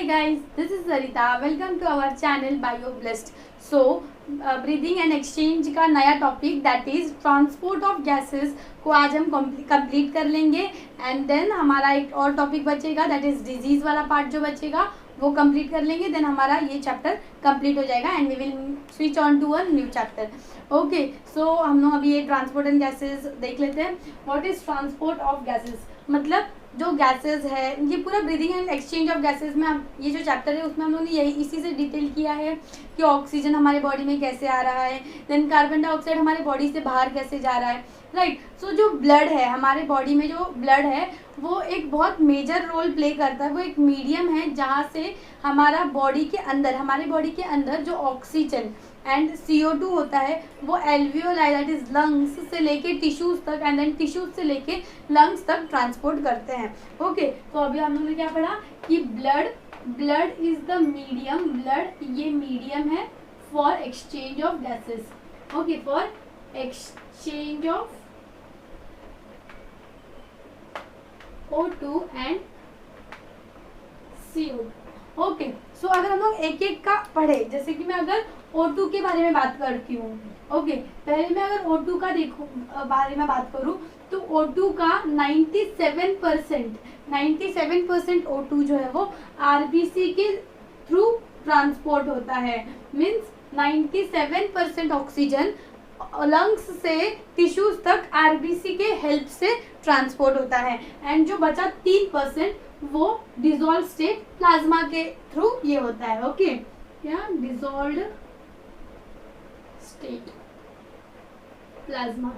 Hi guys, this is Sarita. Welcome to our channel BioBlessed. So, breathing and exchange का नया topic that is transport of gases को आज हम complete कर लेंगे. एंड देन हमारा एक और टॉपिक बचेगा दैट इज डिजीज वाला पार्ट जो बचेगा वो कंप्लीट कर लेंगे. देन हमारा ये चैप्टर कंप्लीट हो जाएगा and we will switch on to a new chapter. Okay, so हम लोग अभी ये ट्रांसपोर्ट एंड गैसेस देख लेते हैं. What is transport of gases? मतलब जो गैसेस है, ये पूरा breathing and exchange of gases में ये जो चैप्टर है उसमें हम लोगों ने यही इसी से डिटेल किया है कि ऑक्सीजन हमारे बॉडी में कैसे आ रहा है, देन कार्बन डाइऑक्साइड हमारे बॉडी से बाहर कैसे जा रहा है, राइट. सो जो ब्लड है हमारे बॉडी में, जो ब्लड है वो एक बहुत मेजर रोल प्ले करता है. वो एक मीडियम है जहाँ से हमारे बॉडी के अंदर जो ऑक्सीजन एंड CO2 होता है वो एल्वियोलाई दैट इज लंग्स से लेके टिश्यूज तक एंड देन टिश्यूज से लेके लंग्स तक ट्रांसपोर्ट करते हैं. ओके, तो अभी हम लोगों ने क्या पढ़ा कि blood is the medium, blood ये मीडियम है for exchange of gases. Okay, for exchange of O2 and CO2. Okay, so अगर हम लोग एक एक का पढ़े, जैसे कि मैं अगर O2 के बारे में बात करती हूँ. ओके, पहले मैं अगर O2 का बारे में बात करूँ तो O2 का 97% O2 जो है वो RBC के थ्रू ट्रांसपोर्ट होता है. मीन्स 97% ऑक्सीजन लंग्स से टिश्यूज तक RBC के हेल्प से ट्रांसपोर्ट होता है. एंड जो बचा 3% वो डिसॉल्व स्टेट प्लाज्मा के थ्रू ये होता है. ओके, क्या dissolved state plasma.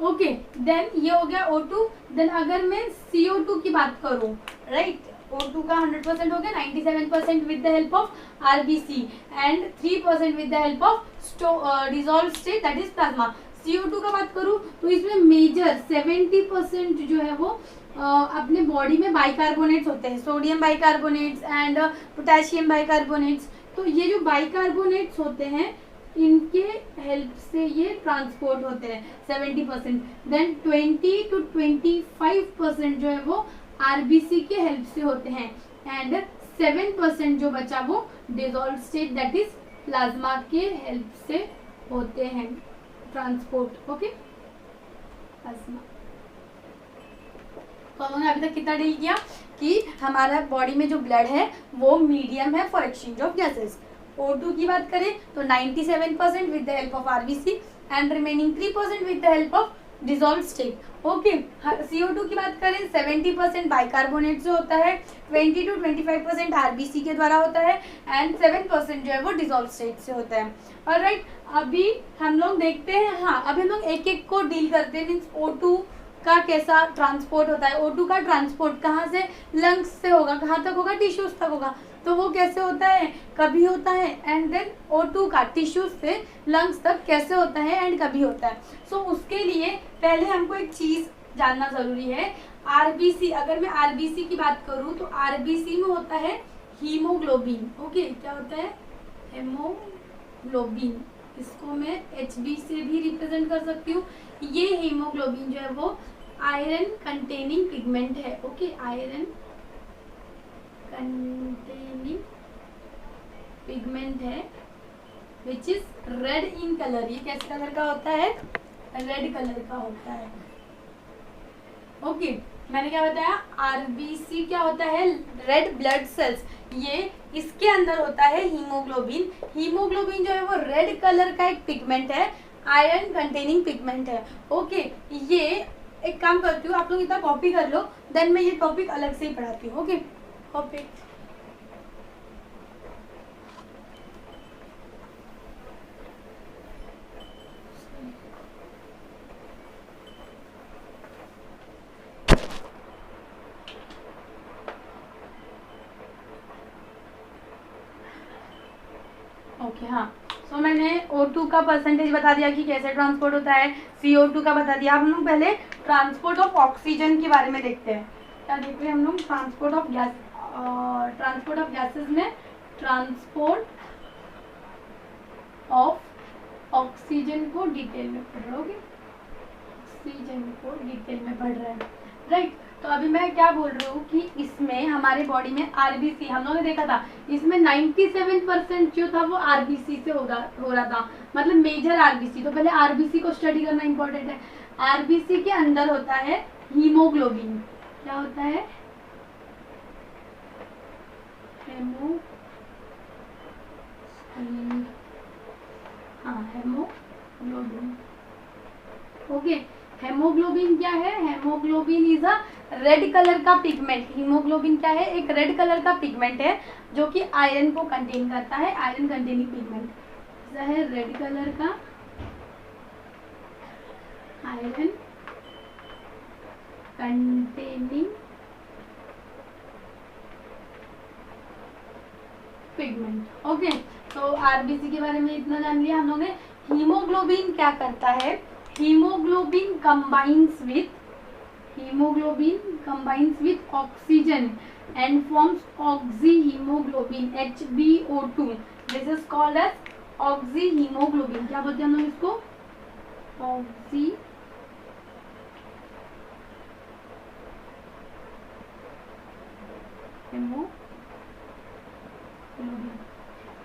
Okay, then ये हो गया O2. देन अगर मैं CO2 की बात करूं, राइट, O2 का 100% हो गया, 97% with the help of RBC and 3% with the help of dissolve state that is plasma. CO2 का बात करूं तो इसमें मेजर 70% जो है वो अपने बॉडी में बाइकार्बोनेट्स होते हैं, sodium bicarbonates and potassium bicarbonates. तो ये जो बाइकार्बोनेट्स होते हैं इनके हेल्प से ये ट्रांसपोर्ट होते हैं 70%. देन 20 to 25% जो है वो RBC के हेल्प से होते हैं एंड 7% जो बचा वो dissolve state that is plasma के हेल्प से होते हैं ट्रांसपोर्ट. Okay, plasma. तो हम लोगों ने अभी तक कितना डील किया कि हमारा बॉडी में जो ब्लड है वो मीडियम है for exchange of gases. O2 की बात करें तो 97% with the help of RBC and remaining 3% with the help of dissolve state. Okay, CO2 की बात करें 70% बाइकार्बोनेट से होता है, 20 to 25% RBC के द्वारा होता है एंड 7% जो है वो डिसॉल्व स्टेट से होता है. ऑलराइट, अभी हम लोग देखते हैं, हाँ अभी हम लोग एक एक को डील करते हैं. मीन्स O2 का कैसा ट्रांसपोर्ट होता है. O2 का ट्रांसपोर्ट कहाँ से? लंग्स से होगा. कहाँ तक होगा? टिश्यूज तक होगा. तो वो कैसे होता है? कभी होता है. एंड देन O2 का टिश्यूज से लंग्स तक कैसे होता है एंड कभी होता है. सो उसके लिए पहले हमको एक चीज जानना जरूरी है. RBC, अगर मैं RBC की बात करूं तो RBC में होता है हीमोग्लोबिन. ओके, क्या होता है? हेमोग्लोबिन. इसको मैं HB से भी रिप्रेजेंट कर सकती हूँ. ये हीमोग्लोबिन जो है वो आयरन कंटेनिंग पिगमेंट है. ओके, आयरन कंटेनिंग पिगमेंट है which is red in colour. ये कैसे कलर का होता है? रेड कलर का होता है. ओके, मैंने क्या बताया? RBC क्या होता है? Red blood cells. ये इसके अंदर होता है हीमोग्लोबिन. हीमोग्लोबिन जो है वो रेड कलर का एक पिगमेंट है, आयरन कंटेनिंग पिगमेंट है. ओके, ये एक काम करती हूँ, आप लोग इतना कॉपी कर लो, देन मैं ये टॉपिक अलग से ही पढ़ाती हूँ. Okay, copy. ओके, हाँ, सो मैंने O2 का परसेंटेज बता दिया कि कैसे ट्रांसपोर्ट होता है, CO2 का बता दिया. अब हम लोग पहले ट्रांसपोर्ट ऑफ ऑक्सीजन के बारे में देखते हैं. क्या देखते हैं हम लोग? ट्रांसपोर्ट ऑफ गैसेस में ट्रांसपोर्ट ऑफ ऑक्सीजन को डिटेल में पढ़ रहे हो. ऑक्सीजन को डिटेल में पढ़ रहे हैं, राइट. तो अभी मैं क्या बोल रही हूँ कि इसमें हमारे बॉडी में आरबीसी हम लोगों ने देखा था, इसमें 97% जो था वो आरबीसी से हो रहा था, मतलब मेजर आरबीसी। तो पहले आरबीसी को स्टडी करना इंपॉर्टेंट है। आरबीसी के अंदर होता है हीमोग्लोबिन। क्या होता है? हेमोग्लोबिन। ओके, हेमोग्लोबिन क्या है? Haemoglobin is a red colour का पिगमेंट। हीमोग्लोबिन क्या है? एक रेड कलर का पिगमेंट है जो कि आयरन को कंटेन करता है, आयरन कंटेनिंग पिगमेंट है, रेड कलर का आयरन कंटेनिंग पिगमेंट। ओके, तो आरबीसी के बारे में इतना जान लिया हम लोग ने। हीमोग्लोबिन क्या करता है? Haemoglobin combines with oxygen and forms oxyhaemoglobin HbO2। This is called as oxyhaemoglobin. क्या बोलते हैं हम लोग इसको?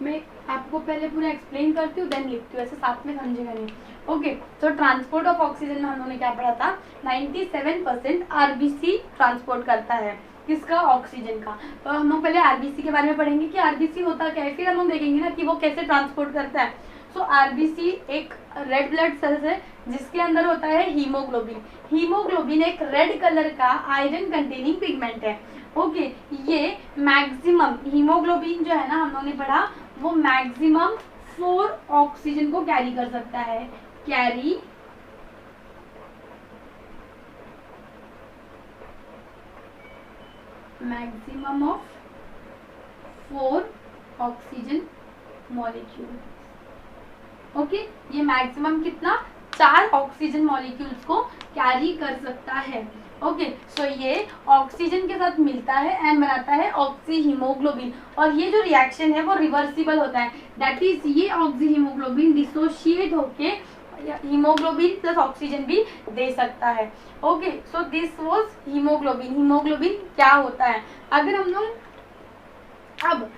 मैं आपको पहले पूरा एक्सप्लेन करती हूँ देन लिखती हूँ, ऐसे साथ में समझेगा नहीं। ओके, तो ट्रांसपोर्ट ऑफ ऑक्सीजन में हम लोगों ने क्या पढ़ा था? 97% आरबीसी ट्रांसपोर्ट करता है। किसका? ऑक्सीजन का। तो हम लोग पहले आरबीसी के बारे में पढ़ेंगे कि आरबीसी होता क्या है, फिर हम लोग देखेंगे ना कि वो कैसे ट्रांसपोर्ट करता है। सो आरबीसी एक रेड ब्लड सेल्स है जिसके अंदर होता है हीमोग्लोबिन। हीमोग्लोबिन एक रेड कलर का आयरन कंटेनिंग पिगमेंट है। ओके, ये मैक्सिमम हीमोग्लोबिन जो है ना, हम लोगों ने पढ़ा, वो मैक्सिमम 4 ऑक्सीजन को कैरी कर सकता है। Carry maximum of 4 oxygen molecule. Okay, ये मैक्सिमम कितना? 4 ऑक्सीजन मॉलिक्यूल्स को कैरी कर सकता है। ओके, सो ये ऑक्सीजन के साथ मिलता है एंड बनाता है ऑक्सीहीमोग्लोबिन। और ये जो रिएक्शन है वो रिवर्सिबल होता है। दैट इज ये ऑक्सीहीमोग्लोबिन डिसोशिएट होके हीमोग्लोबिन प्लस ऑक्सीजन भी दे सकता है। Okay, so this was haemoglobin. Haemoglobin क्या होता है? अगर हम लोग अब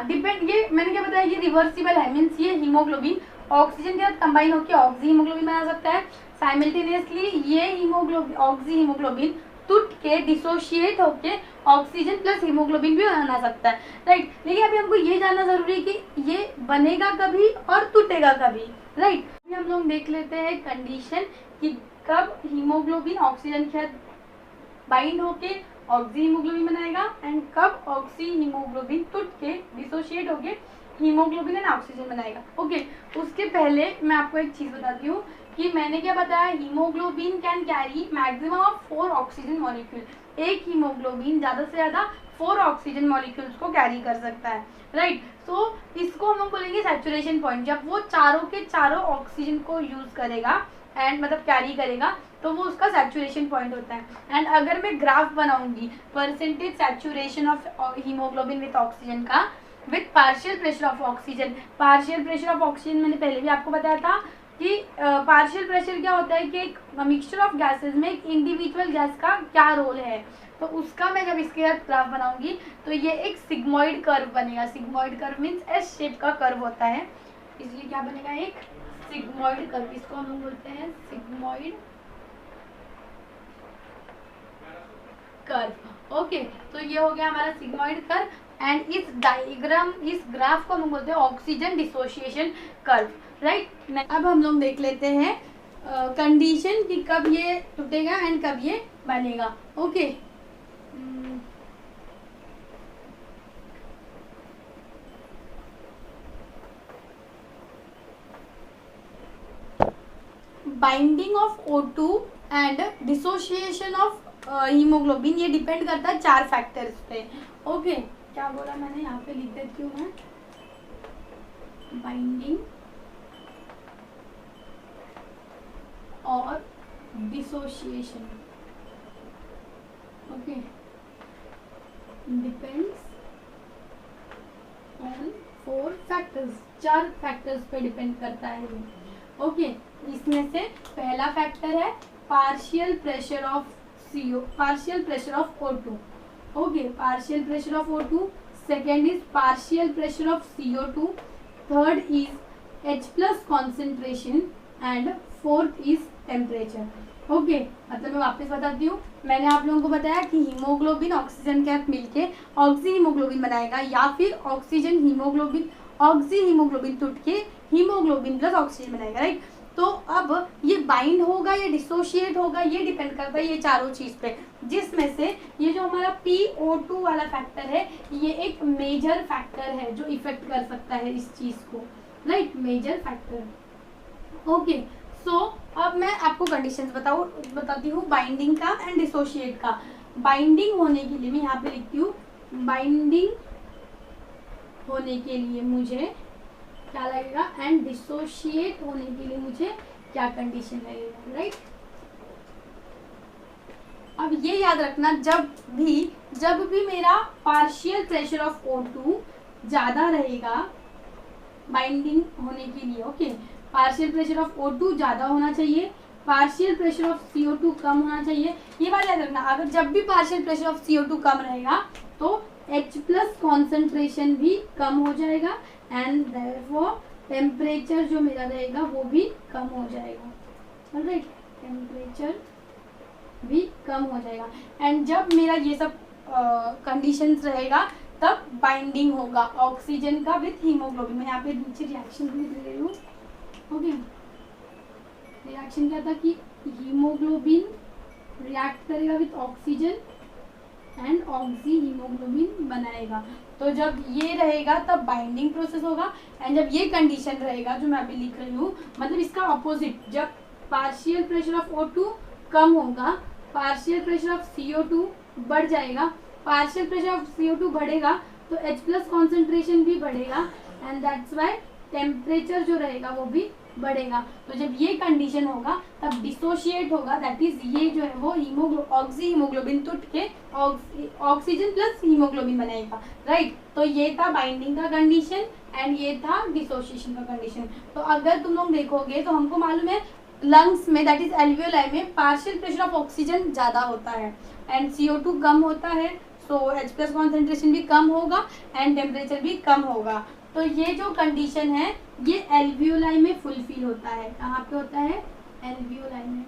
डिपेंड, ये मैंने क्या बताया, ये रिवर्सिबल है, मीन्स ये हीमोग्लोबिन ऑक्सीजन के साथ कंबाइन होकर ऑक्सीहीमोग्लोबिन बना सकता है। साइमल्टेनियसली ये ऑक्सीहीमोग्लोबिन टूट के डिसोशिएट होके ऑक्सीजन प्लस हीमोग्लोबिन भी बना सकता है, राइट। लेकिन अभी हमको ये जानना जरूरी है कि ये बनेगा कभी और टूटेगा कभी, राइट। अभी हम लोग देख लेते हैं कंडीशन कि कब हीमोग्लोबिन ऑक्सीजन के साथ बाइंड होके ऑक्सीहीमोग्लोबिन बनाएगा एंड कब ऑक्सीहीमोग्लोबिन टूट के डिसोशिएट होके हीमोग्लोबिन एंड ऑक्सीजन बनाएगा। ओके, उसके पहले मैं आपको एक चीज बताती हूँ कि मैंने क्या बताया, haemoglobin can carry maximum of 4 oxygen molecule. एक हीमोग्लोबिन ज्यादा से ज्यादा 4 ऑक्सीजन मॉलिक्यूल्स को कैरी कर सकता है, राइट। सो इसको हम लोग बोलेंगे सैचुरेशन पॉइंट। जब वो चारों के चारों ऑक्सीजन को यूज करेगा एंड मतलब कैरी करेगा तो वो उसका सैचुरेशन पॉइंट होता है। एंड अगर मैं ग्राफ बनाऊंगी percentage saturation of haemoglobin with oxygen का with partial pressure of oxygen. Partial pressure of oxygen मैंने पहले भी आपको बताया था कि पार्शियल प्रेशर क्या होता है कि एक मिक्सचर ऑफ गैसेस में एक इंडिविजुअल गैस का क्या रोल है। तो उसका मैं जब इसके साथ ग्राफ बनाऊंगी तो ये एक सिग्मॉइड कर्व बनेगा। Sigmoid curve means S shape का कर्व होता है, इसलिए क्या बनेगा, एक सिग्मॉइड कर्व। इसको हम लोग बोलते हैं सिग्मॉइड कर्व। ओके, तो ये हो गया हमारा सिग्मॉइड कर्व एंड इस डायग्राम, इस ग्राफ को हम बोलते हैं ऑक्सीजन डिसोसिएशन कर्व, राइट। अब हम लोग देख लेते हैं कंडीशन कि कब ये टूटेगा एंड कब ये बनेगा। Okay, binding of O2 and dissociation of haemoglobin, ये डिपेंड करता है 4 फैक्टर्स पे। ओके, क्या बोला मैंने, यहाँ पे लिख देती हूँ मैं, बाइंडिंग और dissociation, okay, depends on 4 factors, 4 factors पे डिपेंड करता है ये। ओके, इसमें से पहला फैक्टर है partial pressure of CO, partial pressure of O2. Okay, partial pressure of O2. Second is partial pressure of CO2. Third is H plus concentration and fourth is temperature. Okay मतलब मैं वापस बताती हूँ, मैंने आप लोगों को बताया कि हीमोग्लोबिन ऑक्सीजन के साथ मिलके ऑक्सी हीमोग्लोबिन बनाएगा या फिर ऑक्सीजन हीमोग्लोबिन ऑक्सी हीमोग्लोबिन टूट के हीमोग्लोबिन प्लस ऑक्सीजन बनाएगा, राइट। तो अब ये बाइंड होगा या डिसोशिएट होगा ये डिपेंड करता है ये चारों चीज़ पे, जिसमें से ये जो हमारा PO2 वाला फैक्टर है ये एक मेजर फैक्टर है जो इफेक्ट कर सकता है इस चीज़ को, राइट, मेजर फैक्टर। ओके, सो अब मैं आपको कंडीशंस बताती हूँ बाइंडिंग का एंड डिसोशिएट का। बाइंडिंग होने के लिए मैं यहाँ पे लिखती हूँ, बाइंडिंग होने के लिए मुझे क्या लगेगा एंड डिसोशिएट होने के लिए मुझे क्या कंडीशन लगेगा, राइट। अब ये याद रखना, जब भी मेरा पार्शियल प्रेशर ऑफ O2 ज़्यादा रहेगा बाइंडिंग होने के लिए, okay, partial pressure of O2 ज़्यादा होना चाहिए, पार्शियल प्रेशर ऑफ CO2 कम होना चाहिए। ये बात याद रखना, अगर जब भी पार्शियल प्रेशर ऑफ CO2 कम रहेगा तो H प्लस कॉन्सेंट्रेशन भी कम हो जाएगा एंड देयरफॉर टेम्परेचर जो मेरा रहेगा वो भी कम हो जाएगा, ऑलराइट, टेम्परेचर भी कम हो जाएगा। एंड जब मेरा ये सब कंडीशंस रहेगा तब बाइंडिंग होगा ऑक्सीजन का विथ हीमोग्लोबिन। मैं यहाँ पे नीचे रिएक्शन भी लिख रही हूँ, ओके। रिएक्शन क्या था कि हीमोग्लोबिन रिएक्ट करेगा with oxygen and oxy haemoglobin बनाएगा। तो जब ये रहेगा तब बाइंडिंग प्रोसेस होगा एंड जब ये कंडीशन रहेगा जो मैं अभी लिख रही हूँ, मतलब इसका ऑपोजिट, जब पार्शियल प्रेशर ऑफ O2 कम होगा पार्शियल प्रेशर ऑफ CO2 बढ़ जाएगा, पार्शियल प्रेशर ऑफ CO2 बढ़ेगा तो H प्लस कॉन्सेंट्रेशन भी बढ़ेगा एंड दैट्स वाई टेम्परेचर जो रहेगा वो भी बढ़ेगा। तो जब ये कंडीशन होगा तब डिसोशिएट होगा, दैट इज ये जो है वो ऑक्सी हीमोग्लोबिन टूट के ऑक्सीजन प्लस हीमोग्लोबिन बनाएगा, राइट। तो ये था बाइंडिंग का कंडीशन एंड ये था डिसोशिएशन का कंडीशन। तो अगर तुम लोग देखोगे तो हमको मालूम है लंग्स में दैट इज एल्वियोलाई में पार्शियल प्रेशर ऑफ ऑक्सीजन ज़्यादा होता है एंड CO2 कम होता है, सो H प्लस कॉन्सेंट्रेशन भी कम होगा एंड टेम्परेचर भी कम होगा। तो ये जो कंडीशन है ये एल्वियोलाई में फुलफिल होता है। कहाँ पे होता है? एल्वियोलाई में,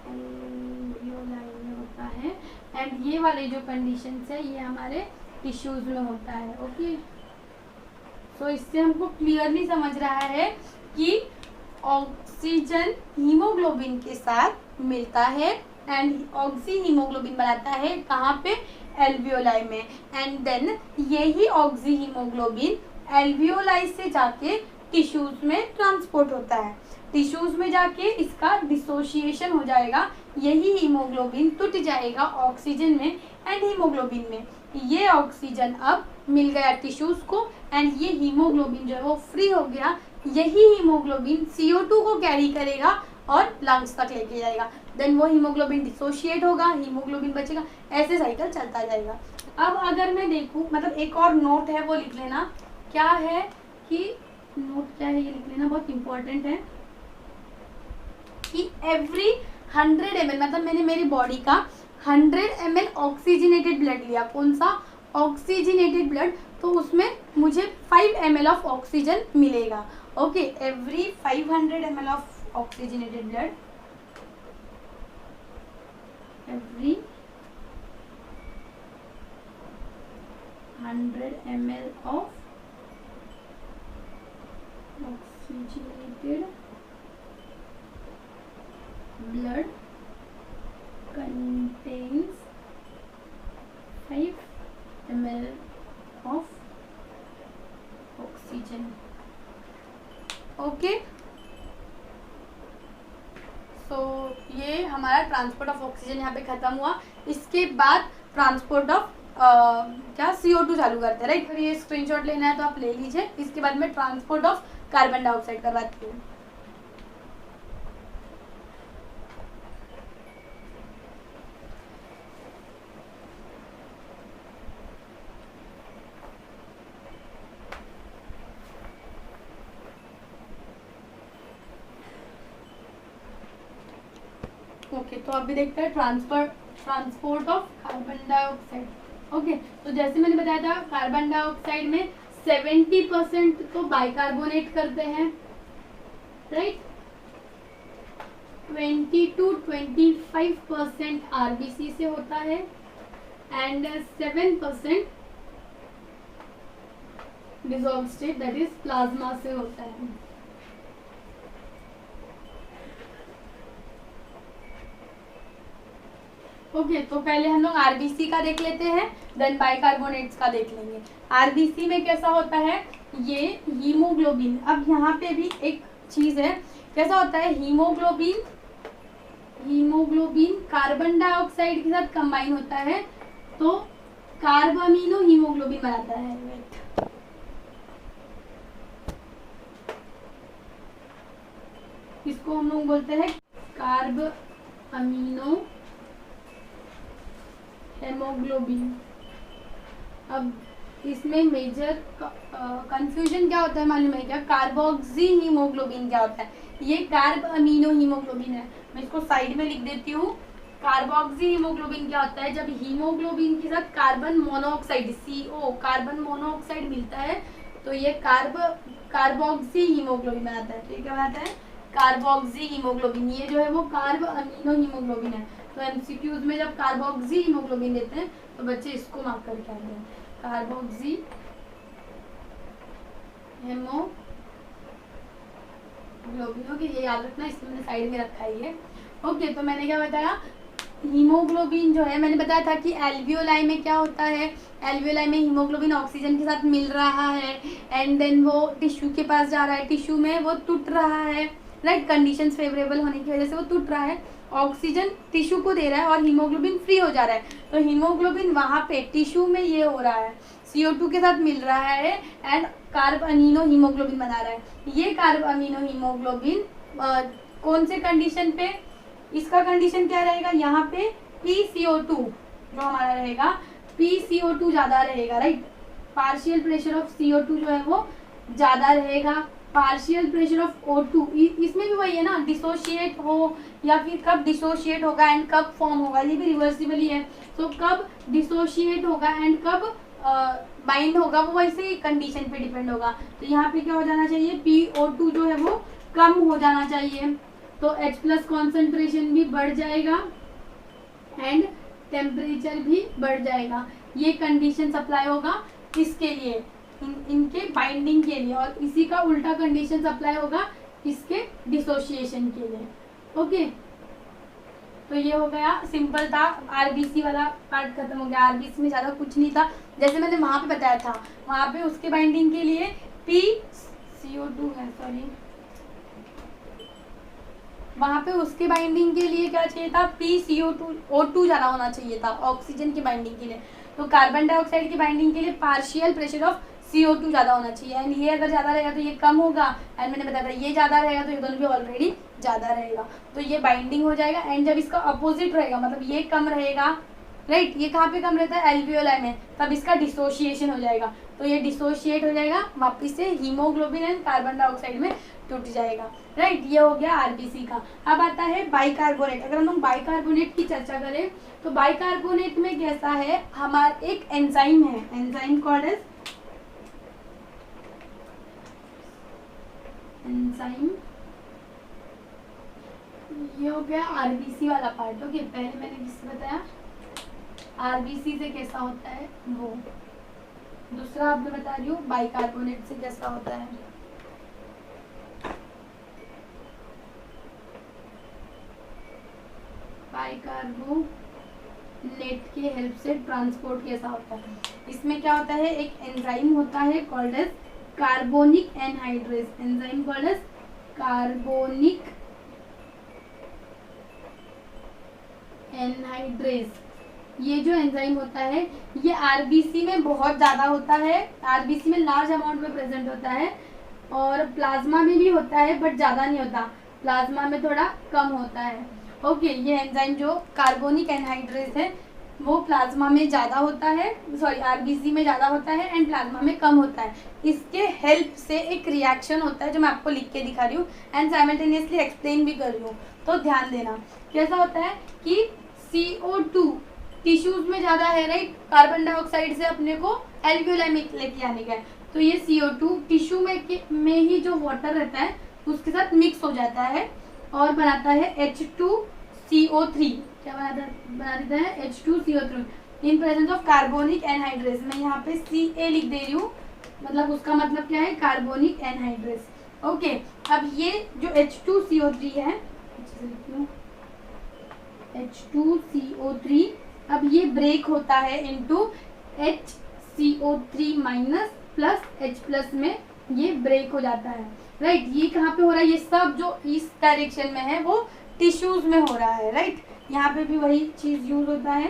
एल्वियोलाई में होता है एंड ये वाले जो कंडीशंस है ये हमारे टिश्यूज में होता है, ओके। सो इससे हमको क्लियरली समझ रहा है कि ऑक्सीजन हीमोग्लोबिन के साथ मिलता है एंड ऑक्सी हीमोग्लोबिन बनाता है कहाँ पे? एल्वियोलाई में। एंड देन यही ऑक्सी हीमोग्लोबिन एल्वियोलाई से जाके टिश्यूज में ट्रांसपोर्ट होता है, टिश्यूज में जाके इसका डिसोशिएशन हो जाएगा, यही हीमोग्लोबिन टूट जाएगा ऑक्सीजन में एंड हीमोग्लोबिन में। ये ऑक्सीजन अब मिल गया टिश्यूज को एंड ये हीमोग्लोबिन जो है वो फ्री हो गया, यही हीमोग्लोबिन CO2 को कैरी करेगा और लंग्स तक लेके जाएगा, देन वो हीमोग्लोबिन डिसोशिएट होगा, हीमोग्लोबिन बचेगा, ऐसे साइकिल चलता जाएगा। अब अगर मैं देखूँ, मतलब एक और नोट है वो लिख लेना, क्या है कि नोट क्या है ये लिख लेना, बहुत इंपॉर्टेंट है कि एवरी 100 ml, मतलब मैंने मेरी बॉडी का 100 ml ऑक्सीजनेटेड ब्लड लिया, कौन सा? ऑक्सीजनेटेड ब्लड, तो उसमें मुझे 5 ml ऑफ ऑक्सीजन मिलेगा, okay. Every 500 ml of oxygenated blood, every 100 ml of oxygenated blood contains 5 ml of oxygen, okay. So ये हमारा ट्रांसपोर्ट ऑफ ऑक्सीजन यहाँ पे खत्म हुआ। इसके बाद ट्रांसपोर्ट ऑफ क्या CO2 चालू करते हैं, राइट। अगर ये स्क्रीनशॉट लेना है तो आप ले लीजिए। इसके बाद में ट्रांसपोर्ट ऑफ कार्बन डाइऑक्साइड करवाती हूँ। ओके, तो अभी देखते हैं transport of carbon dioxide. Okay, तो जैसे मैंने बताया था कार्बन डाइऑक्साइड में 70% तो बाइकार्बोनेट करते हैं, राइट। 20 to 25% आरबीसी से होता है and 7% dissolve state that is plasma से होता है। ओके, तो पहले हम लोग आरबीसी का देख लेते हैं, देन बाइकार्बोनेट्स का देख लेंगे। आरबीसी में कैसा होता है, ये हीमोग्लोबिन, अब यहाँ पे भी एक चीज है, कैसा होता है हीमोग्लोबिन कार्बन डाइऑक्साइड के साथ कंबाइन होता है तो कार्ब अमीनो हीमोग्लोबिन बनाता है। इसको हम लोग बोलते हैं कार्ब अमीनो हेमोग्लोबिन। अब इसमें मेजर कंफ्यूजन क्या होता है मालूम है क्या, कार्बोक्सी हीमोग्लोबिन क्या होता है, ये कार्ब अमीनो हीमोग्लोबिन है। मैं इसको साइड में लिख देती हूँ। कार्बोक्सी हीमोग्लोबिन क्या होता है, जब हीमोग्लोबिन के साथ carbon monoxide CO carbon monoxide मिलता है तो ये कार्बोक्सी हीमोग्लोबिन बनाता है। तो ये क्या बनाता है, कार्बोक्सी हीमोग्लोबिन। ये जो है वो कार्ब अमीनो हीमोग्लोबिन है। तो एमसीक्यूज में जब कार्बोक्सी हीमोग्लोबिन देते हैं तो बच्चे इसको मार्क करके आते हैं, कार्बोक्सी हेमोग्लोबिन। ओके, ये याद रखना, इसमें मैंने साइड में रखा है ये। ओके, तो मैंने क्या बताया, हीमोग्लोबिन जो है मैंने बताया था कि एल्वियोलाई में क्या होता है, एल्वियोलाई में हीमोग्लोबिन ऑक्सीजन के साथ मिल रहा है एंड देन वो टिश्यू के पास जा रहा है, टिश्यू में वो टूट रहा है, राइट। कंडीशंस फेवरेबल होने की वजह से वो टूट रहा है, ऑक्सीजन टिश्यू को दे रहा है और हीमोग्लोबिन फ्री हो जा रहा है। तो हीमोग्लोबिन वहाँ पे टिश्यू में ये हो रहा है, CO2 के साथ मिल रहा है एंड कार्ब अमीनो हीमोग्लोबिन बना रहा है। ये कार्ब अमीनो हीमोग्लोबिन कौन से कंडीशन पे, इसका कंडीशन क्या रहेगा, यहाँ पे PCO2 जो हमारा रहेगा, PCO2 ज़्यादा रहेगा, right. Partial pressure of CO2 जो है वो ज़्यादा रहेगा, पार्शियल प्रेशर ऑफ O2 इसमें भी वही है ना, डिसोशिएट हो या फिर कब डिसोशिएट होगा एंड कब फॉर्म होगा, ये भी रिवर्सिबल ही है। तो कब डिसोशिएट होगा एंड कब बाइंड होगा वो वैसे ही कंडीशन पे डिपेंड होगा। तो यहाँ पे क्या हो जाना चाहिए, PO2 जो है वो कम हो जाना चाहिए, तो H+ कॉन्सेंट्रेशन भी बढ़ जाएगा एंड टेम्परेचर भी बढ़ जाएगा। ये कंडीशन सप्लाई होगा किसके लिए, इनके बाइंडिंग के लिए, और इसी का उल्टा कंडीशन सप्लाई होगा इसके डिसोसिएशन के लिए। ओके, तो ये हो गया, सिंपल था। आरबीसी वाला पार्ट खत्म हो गया। आरबीसी में ज़्यादा कुछ नहीं था, जैसे मैंने वहाँ पे बताया था, वहाँ पे उसके बाइंडिंग के लिए PCO2 है, सॉरी, वहाँ पे उसके बाइंडिंग के लिए क्या चाहिए था, PCO2 ज़्यादा होना चाहिए था ऑक्सीजन की बाइंडिंग के लिए। तो कार्बन डाइऑक्साइड की बाइंडिंग के लिए पार्शियल प्रेशर ऑफ CO2 ज़्यादा होना चाहिए एंड ये अगर ज़्यादा रहेगा तो ये कम होगा एंड मैंने बताया था ये ज़्यादा रहेगा तो ये दोनों भी ऑलरेडी ज़्यादा रहेगा, तो ये बाइंडिंग हो जाएगा। एंड जब इसका अपोजिट रहेगा, मतलब ये कम रहेगा, राइट, ये कहाँ पे कम रहता है, एल्वियोलाई में, तब इसका डिसोशिएशन हो जाएगा। तो ये डिसोशिएट हो जाएगा, वापस से हीमोग्लोबिन एंड कार्बन डाइऑक्साइड में टूट जाएगा, राइट। ये हो गया आरबीसी का। अब आता है बाइकार्बोनेट। अगर हम लोग बाइकार्बोनेट की चर्चा करें तो बाइकार्बोनेट में कैसा है, हमारा एक एंजाइम है, एंजाइम कॉल्ड एज एंजाइम। ये हो गया आरबीसी वाला पार्ट। ओके, पहले मैंने किससे बताया, आरबीसी से कैसा होता है वो, दूसरा आपने बता रही हूँ बाइकार्बोनेट से कैसा होता है। बाइकार्बोनेट की हेल्प से ट्रांसपोर्ट कैसा होता है, इसमें क्या होता है, एक एंजाइम होता है called as carbonic anhydrase, enzyme called as carbonic anhydrase. ये जो एंजाइम होता है ये आरबीसी में बहुत ज़्यादा होता है, आरबीसी में लार्ज अमाउंट में प्रेजेंट होता है और प्लाज्मा में भी होता है बट ज़्यादा नहीं होता, प्लाज्मा में थोड़ा कम होता है। ओके, ये एंजाइम जो कार्बोनिक एनहाइड्रेज है वो प्लाज्मा में ज़्यादा होता है, सॉरी आरबीसी में ज़्यादा होता है एंड प्लाज्मा में कम होता है। इसके हेल्प से एक रिएक्शन होता है जो मैं आपको लिख के दिखा रही हूँ एंड साइमल्टेनियसली एक्सप्लेन भी कर रही हूँ, तो ध्यान देना। कैसा होता है कि CO2 टिश्यूज में ज़्यादा है, राइट, कार्बन डाइऑक्साइड से अपने को एल्वियोलाई में लेके आने का है, तो ये CO2 टिश्यू में ही जो वाटर रहता है उसके साथ मिक्स हो जाता है और बनाता है H2CO3। क्या बना देता है? H2CO3 in presence of carbonic anhydrase. मैं यहाँ पे Ca लिख दे रही हूँ, मतलब उसका मतलब क्या है? Carbonic anhydrase. ओके, अब ये जो H2CO3 है, H2CO3, अब ये ब्रेक होता है into HCO3 minus plus H plus में ये ब्रेक हो जाता है, राइट। ये कहाँ पे हो रहा है? ये सब जो इस डायरेक्शन में है वो टिश्यूज में हो रहा है, राइट। यहाँ पे भी वही चीज यूज होता है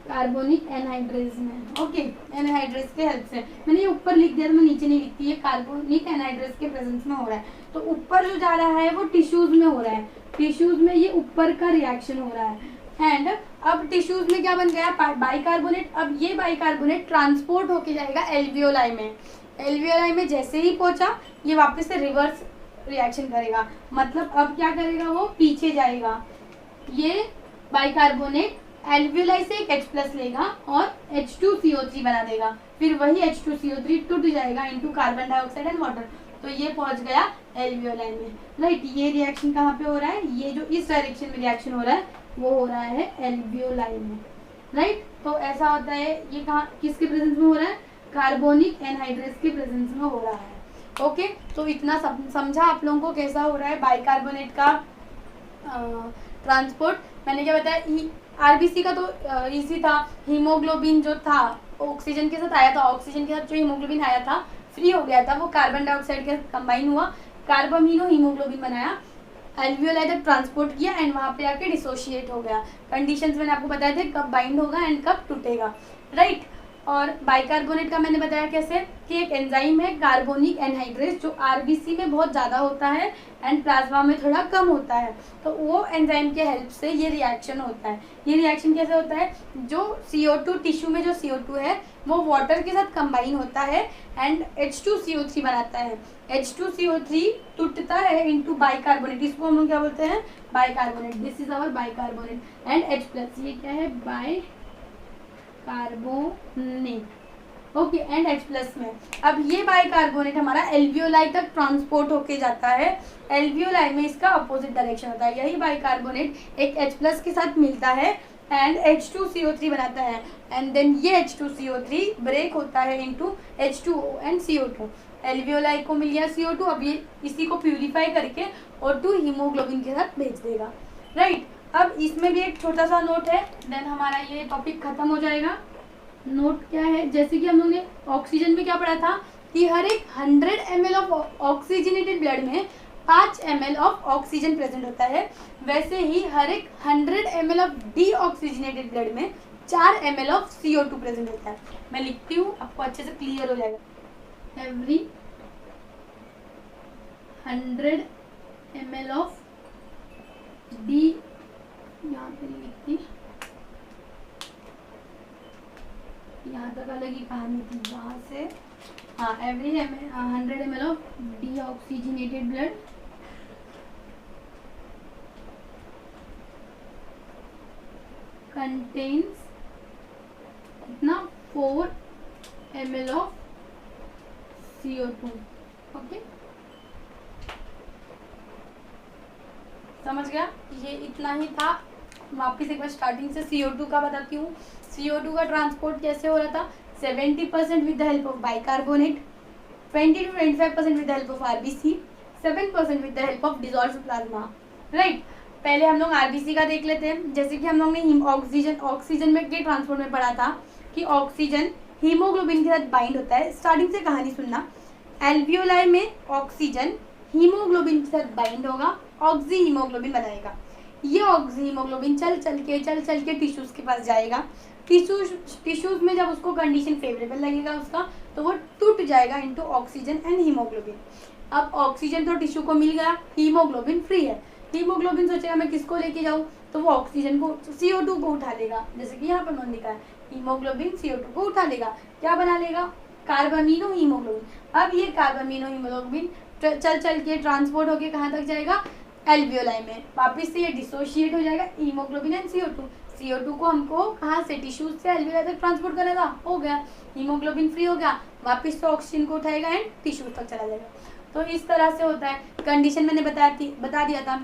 कार्बोनिक एनहाइड्रेस में। ओके, एनहाइड्रेस के हेल्प से मैंने ये ऊपर लिख दिया, तो मैं नीचे नहीं लिखती। ये कार्बोनिक एनहाइड्रेस के प्रेजेंस में हो रहा है, तो ऊपर जो जा रहा है वो टिश्यूज में हो रहा है, टिश्यूज में ये ऊपर का रिएक्शन हो रहा है। एंड अब टिश्यूज में क्या बन गया? बाइकार्बोनेट। अब ये बाइकार्बोनेट ट्रांसपोर्ट होके जाएगा एल्वियोलाई में। एल्वियोलाई में जैसे ही पहुंचा ये वापस से रिवर्स रिएक्शन करेगा, मतलब अब क्या करेगा? वो पीछे जाएगा। ये बाइकार्बोनेट एल्वियोलाई से एक H प्लस लेगा और H2CO3 बना देगा, फिर वही H2CO3 टूट जाएगा into carbon dioxide and water, तो ये पहुंच गया एल्वियोलाई में, राइट। ये रिएक्शन कहाँ पे हो रहा है? ये जो इस डायरेक्शन में रिएक्शन हो रहा है वो हो रहा है एल्वियोलाई में, राइट। तो ऐसा होता है। ये कहाँ, किसके प्रेजेंस में हो रहा है? कार्बोनिक एनहाइड्रेस के प्रेजेंस में हो रहा है। ओके, तो इतना समझा आप लोगों को कैसा हो रहा है बाइकार्बोनेट का ट्रांसपोर्ट। मैंने क्या बताया? आरबीसी का तो इजी था। हीमोग्लोबिन जो था ऑक्सीजन के साथ आया था, ऑक्सीजन के साथ जो हीमोग्लोबिन आया था फ्री हो गया था, वो कार्बन डाइऑक्साइड के साथ कंबाइन हुआ, कार्बामीनो हीमोग्लोबिन बनाया, एल्वियोलाई तक ट्रांसपोर्ट किया एंड वहाँ पे आके डिसोशिएट हो गया। कंडीशंस मैंने आपको बताए थे कब बाइंड होगा एंड कब टूटेगा, राइट। और बाइकार्बोनेट का मैंने बताया कैसे कि एक एंजाइम है कार्बोनिक एनहाइड्रेस जो आरबीसी में बहुत ज़्यादा होता है एंड प्लाज्मा में थोड़ा कम होता है, तो वो एंजाइम के हेल्प से ये रिएक्शन होता है। ये रिएक्शन कैसे होता है? जो CO2 टिश्यू में जो CO2 है वो वाटर के साथ कंबाइन होता है एंड H2CO3 बनाता है। H2CO3 टूटता है इनटू बाइकार्बोनेट, इसको हम लोग क्या बोलते हैं? Bicarbonate. This is our bicarbonate and H plus, ये क्या है? Bicarbonate. Okay, and H plus में अब ये बाइकार्बोनेट हमारा एल्वियोलाई तक ट्रांसपोर्ट होके जाता है। एल्वियोलाई में इसका अपोजिट डायरेक्शन होता है। यही बाइकार्बोनेट एक H प्लस के साथ मिलता है एंड H2CO3 बनाता है एंड देन ये H2CO3 ब्रेक होता है into H2O and CO2। Alveoli को मिल गया CO2, अब ये इसी को प्यूरिफाई करके O2 हीमोग्लोबिन के साथ भेज देगा, राइट। अब इसमें भी एक छोटा सा नोट है, देन हमारा ये टॉपिक खत्म हो जाएगा। नोट क्या है? जैसे कि हम लोग ने ऑक्सीजन में क्या पढ़ा था कि हर एक 100 ml ऑफ ऑक्सीजनेटेड ब्लड में 5 ml ऑफ ऑक्सीजन प्रेजेंट होता है, वैसे ही हर एक 100 ml ऑफ डीऑक्सीजनेटेड ब्लड में 4 ml ऑफ CO2 प्रेजेंट होता है। मैं लिखती हूँ, आपको अच्छे से क्लियर हो जाएगा। एवरी 100 ml ऑफ डी, यहाँ पे नहीं लिखती, यहाँ तक अलग ही कहानी थी, वहाँ से हाँ, every 100 ml of deoxygenated blood contains कितना? 4 ml ऑफ CO2। ओके, समझ गया? ये इतना ही था। वापिस एक बार स्टार्टिंग से CO2 का बताती हूँ। CO2 का ट्रांसपोर्ट कैसे हो रहा था? 70% with the help of bicarbonate, 20 to 25% with the help of RBC, 7% with the help of dissolved plasma, right. पहले हम लोग RBC का देख लेते हैं। जैसे कि हम लोग ने ऑक्सीजन में के ट्रांसपोर्ट में पढ़ा था कि ऑक्सीजन हीमोग्लोबिन के साथ बाइंड होता है। स्टार्टिंग से कहानी सुनना। एल्वियोलाई में ऑक्सीजन हीमोग्लोबिन के साथ बाइंड होगा, ऑक्सी हीमोग्लोबिन बनाएगा। ये ऑक्सी हीमोग्लोबिन चल चल के टिश्यूज के पास जाएगा। टिश्यूज में जब उसको कंडीशन फेवरेबल लगेगा उसका, तो वो टूट जाएगा इनटू ऑक्सीजन एंड हीमोग्लोबिन। अब ऑक्सीजन तो टिश्यू को मिल गया, हीमोग्लोबिन फ्री है। हीमोग्लोबिन सोचेगा मैं किसको लेके जाऊँ, तो वो ऑक्सीजन को CO2 को उठा लेगा, जैसे कि यहाँ पर मैंने लिखा है हीमोग्लोबिन CO2 को उठा लेगा। क्या बना लेगा? कार्बामीनो हीमोग्लोबिन। अब ये कार्बामीनो हीमोग्लोबिन चल के ट्रांसपोर्ट होके कहाँ तक जाएगा? एल्वियोलाई में, वापस से ये डिसोशिएट हो जाएगा हीमोग्लोबिन एंड CO2। CO2 को हमको कहाँ से, टिश्यूज से एल्वियोलाई तक ट्रांसपोर्ट करना था, हो गया, हीमोग्लोबिन फ्री हो गया, वापस से ऑक्सीजन को उठाएगा एंड टिश्यूज तक चला जाएगा। तो इस तरह से होता है। कंडीशन मैंने बता दिया था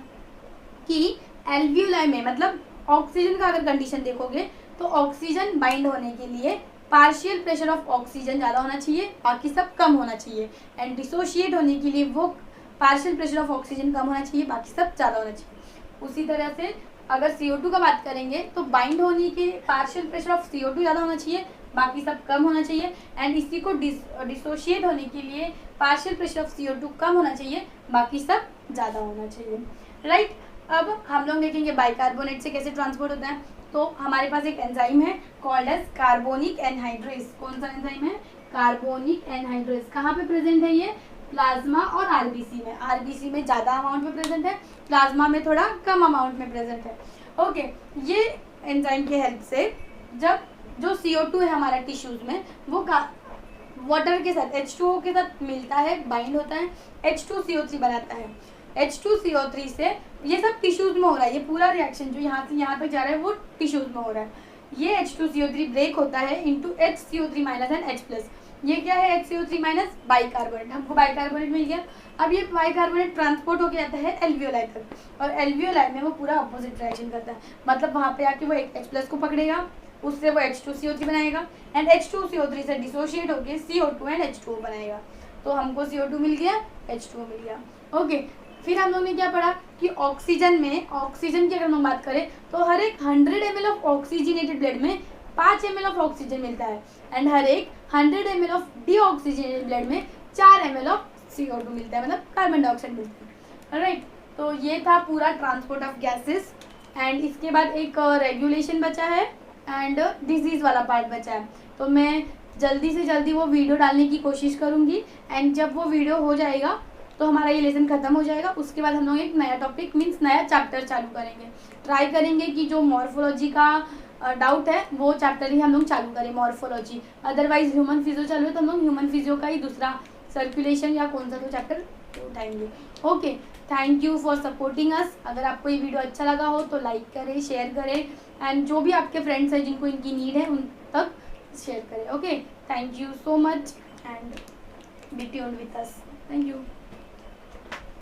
कि एल्वियोलाई में मतलब ऑक्सीजन का अगर कंडीशन देखोगे तो ऑक्सीजन बाइंड होने के लिए पार्शियल प्रेशर ऑफ ऑक्सीजन ज़्यादा होना चाहिए, बाकी सब कम होना चाहिए, एंड डिसोशिएट होने के लिए वो पार्शियल प्रेशर ऑफ ऑक्सीजन कम होना चाहिए, बाकी सब ज़्यादा होना चाहिए। उसी तरह से अगर CO2 का बात करेंगे तो बाइंड होने के पार्शियल प्रेशर ऑफ CO2 ज़्यादा होना चाहिए, बाकी सब कम होना चाहिए, एंड इसी को डिसोशिएट होने के लिए पार्शियल प्रेशर ऑफ CO2 कम होना चाहिए, बाकी सब ज़्यादा होना चाहिए, राइट। अब हम लोग देखेंगे बाइकार्बोनेट से कैसे ट्रांसपोर्ट होता है। तो हमारे पास एक एंजाइम है कॉल्ड एज कार्बोनिक एनहाइड्रेज। कौन सा एंजाइम है? Carbonic anhydrase. कहाँ पे प्रेजेंट है ये? प्लाज्मा और आरबीसी में। आरबीसी में ज़्यादा अमाउंट में प्रेजेंट है, प्लाज्मा में थोड़ा कम अमाउंट में प्रेजेंट है। ओके, ये एंजाइम के हेल्प से जब जो CO2 है हमारा टिश्यूज में वो वाटर के साथ H2O के साथ मिलता है, बाइंड होता है, H2CO3 बनाता है। H2CO3 से ये सब टिश्यूज में हो रहा है, ये पूरा रिएक्शन जो यहाँ से यहाँ तक जा रहा है वो टिश्यूज में हो रहा है। ये H2CO3 ब्रेक होता है into HCO3 minus and H+। ये क्या है? HCO3 minus bicarbonate. हमको बाइकार्बोनेट मिल गया। अब ये बाइकार्बोनेट ट्रांसपोर्ट होकर जाता है एल्वियोलाई तक, और एल्वियोलाई में वो पूरा अपोजिट रिएक्शन करता है, मतलब वहाँ पे आके वो H+ को पकड़ेगा, उससे वो H2CO3 बनाएगा, एंड H2CO3 से डिसोशिएट होकर CO2 एंड H2O बनाएगा। तो हमको CO2 मिल गया, H2O मिल गया। ओके, फिर हम लोग ने क्या पढ़ा कि ऑक्सीजन में, ऑक्सीजन की अगर हम बात करें तो हर एक 100 ml ऑफ ऑक्सीजनेटेड ब्लड में 5 ml ऑफ ऑक्सीजन मिलता है, एंड हर एक 100 ml ऑफ डीऑक्सीजनेटेड ब्लड में 4 ml ऑफ CO2 मिलता है, मतलब कार्बन डाइऑक्साइड मिलता है, राइट। तो ये था पूरा ट्रांसपोर्ट ऑफ गैसेस। एंड इसके बाद एक रेगुलेशन बचा है एंड डिजीज़ वाला पार्ट बचा है। तो मैं जल्दी से जल्दी वो वीडियो डालने की कोशिश करूँगी, एंड जब वो वीडियो हो जाएगा तो हमारा ये लेसन खत्म हो जाएगा। उसके बाद हम लोग एक नया टॉपिक मीन्स नया चैप्टर चालू करेंगे। ट्राई करेंगे कि जो मॉर्फोलॉजी का डाउट है वो चैप्टर ही हम लोग चालू करें, मॉर्फोलॉजी। अदरवाइज ह्यूमन फिजियो चालू है तो हम लोग ह्यूमन फिजियो का ही दूसरा सर्कुलेशन या कौन सा तो चैप्टर उठाएंगे। Okay, thank you for supporting us. अगर आपको ये वीडियो अच्छा लगा हो तो लाइक करें, शेयर करें, एंड जो भी आपके फ्रेंड्स हैं जिनको इनकी नीड है उन तक शेयर करें। Okay, thank you so much and be tuned with us. Thank you.